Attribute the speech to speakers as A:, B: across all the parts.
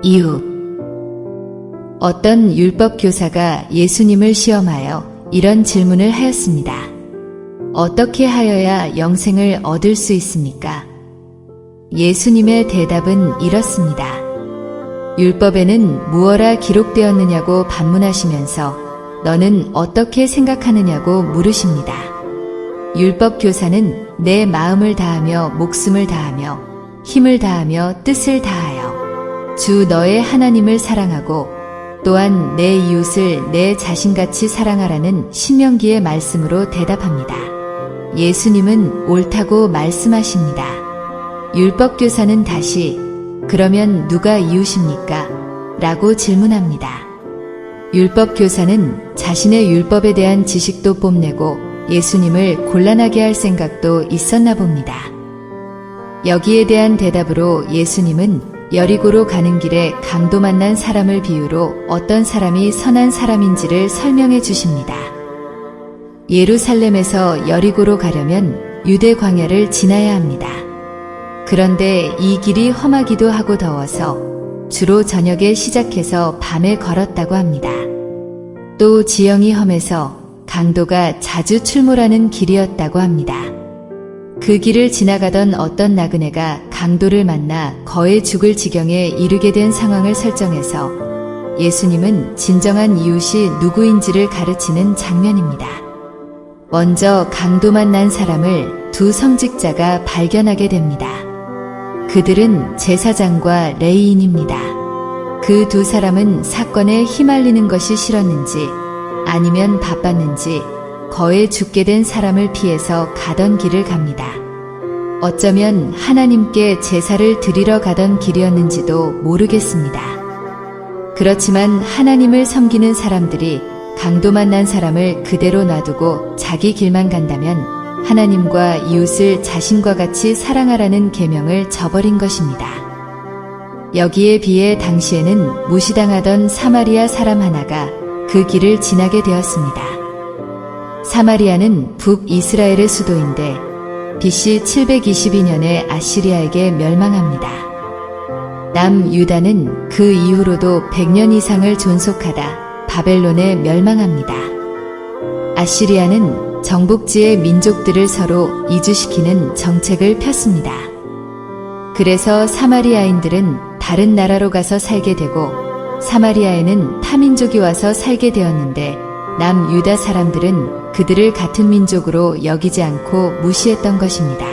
A: 이웃. 어떤 율법 교사가 예수님을 시험하여 이런 질문을 하였습니다. 어떻게 하여야 영생을 얻을 수 있습니까? 예수님의 대답은 이렇습니다. 율법에는 무엇라 기록되었느냐고 반문하시면서 너는 어떻게 생각하느냐고 물으십니다. 율법 교사는 내 마음을 다하며 목숨을 다하며 힘을 다하며 뜻을 다하여 주 너의 하나님을 사랑하고 또한 내 이웃을 내 자신같이 사랑하라는 신명기의 말씀으로 대답합니다. 예수님은 옳다고 말씀하십니다. 율법교사는 다시 그러면 누가 이웃입니까? 라고 질문합니다. 율법교사는 자신의 율법에 대한 지식도 뽐내고 예수님을 곤란하게 할 생각도 있었나 봅니다. 여기에 대한 대답으로 예수님은 여리고로 가는 길에 강도 만난 사람을 비유로 어떤 사람이 선한 사람인지를 설명해 주십니다. 예루살렘에서 여리고로 가려면 유대 광야를 지나야 합니다. 그런데 이 길이 험하기도 하고 더워서 주로 저녁에 시작해서 밤에 걸었다고 합니다. 또 지형이 험해서 강도가 자주 출몰하는 길이었다고 합니다. 그 길을 지나가던 어떤 나그네가 강도를 만나 거의 죽을 지경에 이르게 된 상황을 설정해서 예수님은 진정한 이웃이 누구인지를 가르치는 장면입니다. 먼저 강도 만난 사람을 두 성직자가 발견하게 됩니다. 그들은 제사장과 레위인입니다. 그 두 사람은 사건에 휘말리는 것이 싫었는지 아니면 바빴는지 거의 죽게 된 사람을 피해서 가던 길을 갑니다. 어쩌면 하나님께 제사를 드리러 가던 길이었는지도 모르겠습니다. 그렇지만 하나님을 섬기는 사람들이 강도 만난 사람을 그대로 놔두고 자기 길만 간다면 하나님과 이웃을 자신과 같이 사랑하라는 계명을 저버린 것입니다. 여기에 비해 당시에는 무시당하던 사마리아 사람 하나가 그 길을 지나게 되었습니다. 사마리아는 북이스라엘의 수도인데 BC 722년에 아시리아에게 멸망합니다. 남유다는 그 이후로도 100년 이상을 존속하다 바벨론에 멸망합니다. 아시리아는 정복지의 민족들을 서로 이주시키는 정책을 폈습니다. 그래서 사마리아인들은 다른 나라로 가서 살게 되고 사마리아에는 타민족이 와서 살게 되었는데 남유다 사람들은 그들을 같은 민족으로 여기지 않고 무시했던 것입니다.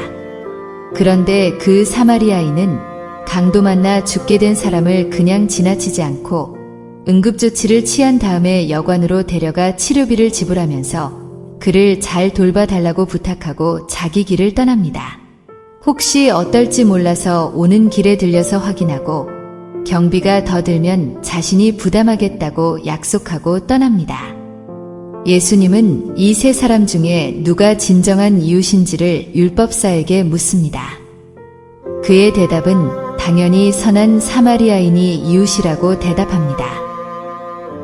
A: 그런데 그 사마리아인은 강도 만나 죽게 된 사람을 그냥 지나치지 않고 응급조치를 취한 다음에 여관으로 데려가 치료비를 지불하면서 그를 잘 돌봐달라고 부탁하고 자기 길을 떠납니다. 혹시 어떨지 몰라서 오는 길에 들려서 확인하고 경비가 더 들면 자신이 부담하겠다고 약속하고 떠납니다. 예수님은 이 세 사람 중에 누가 진정한 이웃인지를 율법사에게 묻습니다. 그의 대답은 당연히 선한 사마리아인이 이웃이라고 대답합니다.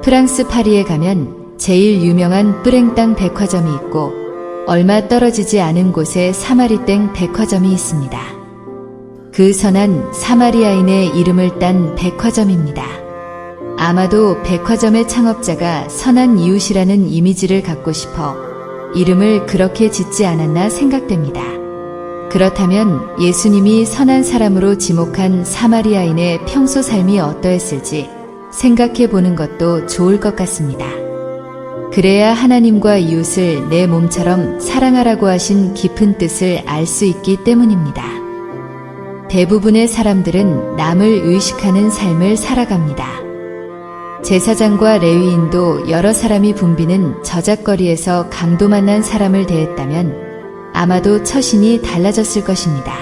A: 프랑스 파리에 가면 제일 유명한 뿌랭땅 백화점이 있고 얼마 떨어지지 않은 곳에 사마리땡 백화점이 있습니다. 그 선한 사마리아인의 이름을 딴 백화점입니다. 아마도 백화점의 창업자가 선한 이웃이라는 이미지를 갖고 싶어 이름을 그렇게 짓지 않았나 생각됩니다. 그렇다면 예수님이 선한 사람으로 지목한 사마리아인의 평소 삶이 어떠했을지 생각해 보는 것도 좋을 것 같습니다. 그래야 하나님과 이웃을 내 몸처럼 사랑하라고 하신 깊은 뜻을 알 수 있기 때문입니다. 대부분의 사람들은 남을 의식하는 삶을 살아갑니다. 제사장과 레위인도 여러 사람이 붐비는 저잣거리에서 강도 만난 사람을 대했다면 아마도 처신이 달라졌을 것입니다.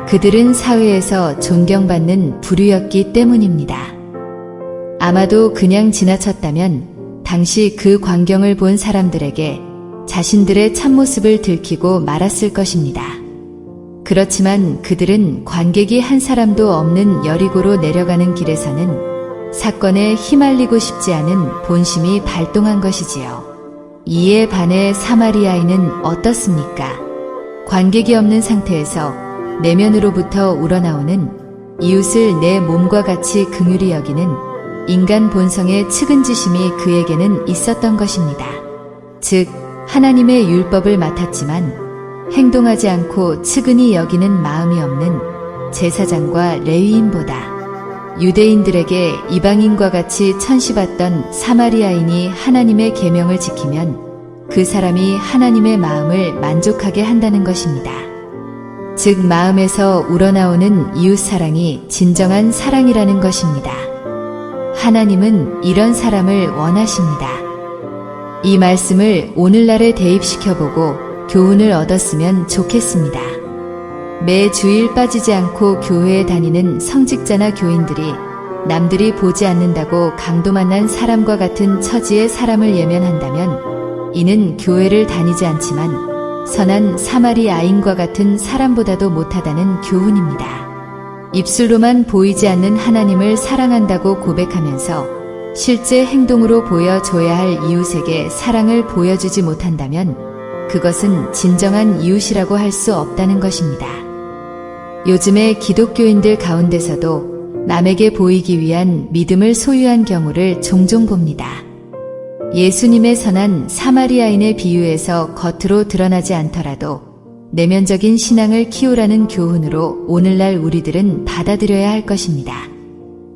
A: 그들은 사회에서 존경받는 부류였기 때문입니다. 아마도 그냥 지나쳤다면 당시 그 광경을 본 사람들에게 자신들의 참모습을 들키고 말았을 것입니다. 그렇지만 그들은 관객이 한 사람도 없는 여리고로 내려가는 길에서는 사건에 휘말리고 싶지 않은 본심이 발동한 것이지요. 이에 반해 사마리아인은 어떻습니까? 관객이 없는 상태에서 내면으로부터 우러나오는 이웃을 내 몸과 같이 긍휼히 여기는 인간 본성의 측은지심이 그에게는 있었던 것입니다. 즉, 하나님의 율법을 맡았지만 행동하지 않고 측은히 여기는 마음이 없는 제사장과 레위인보다 유대인들에게 이방인과 같이 천시받던 사마리아인이 하나님의 계명을 지키면 그 사람이 하나님의 마음을 만족하게 한다는 것입니다. 즉, 마음에서 우러나오는 이웃사랑이 진정한 사랑이라는 것입니다. 하나님은 이런 사람을 원하십니다. 이 말씀을 오늘날에 대입시켜보고 교훈을 얻었으면 좋겠습니다. 매 주일 빠지지 않고 교회에 다니는 성직자나 교인들이 남들이 보지 않는다고 강도 만난 사람과 같은 처지의 사람을 예면한다면 이는 교회를 다니지 않지만 선한 사마리아인과 같은 사람보다도 못하다는 교훈입니다. 입술로만 보이지 않는 하나님을 사랑한다고 고백하면서 실제 행동으로 보여줘야 할 이웃에게 사랑을 보여주지 못한다면 그것은 진정한 이웃이라고 할 수 없다는 것입니다. 요즘의 기독교인들 가운데서도 남에게 보이기 위한 믿음을 소유한 경우를 종종 봅니다. 예수님의 선한 사마리아인의 비유에서 겉으로 드러나지 않더라도 내면적인 신앙을 키우라는 교훈으로 오늘날 우리들은 받아들여야 할 것입니다.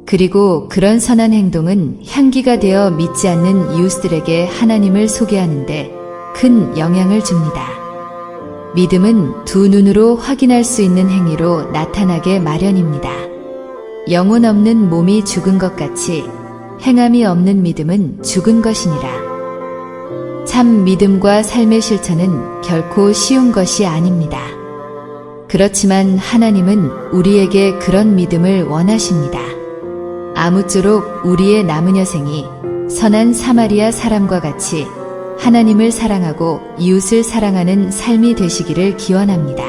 A: 그리고 그런 선한 행동은 향기가 되어 믿지 않는 이웃들에게 하나님을 소개하는데 큰 영향을 줍니다. 믿음은 두 눈으로 확인할 수 있는 행위로 나타나게 마련입니다. 영혼 없는 몸이 죽은 것 같이 행함이 없는 믿음은 죽은 것이니라. 참 믿음과 삶의 실천은 결코 쉬운 것이 아닙니다. 그렇지만 하나님은 우리에게 그런 믿음을 원하십니다. 아무쪼록 우리의 남은 여생이 선한 사마리아 사람과 같이 하나님을 사랑하고 이웃을 사랑하는 삶이 되시기를 기원합니다.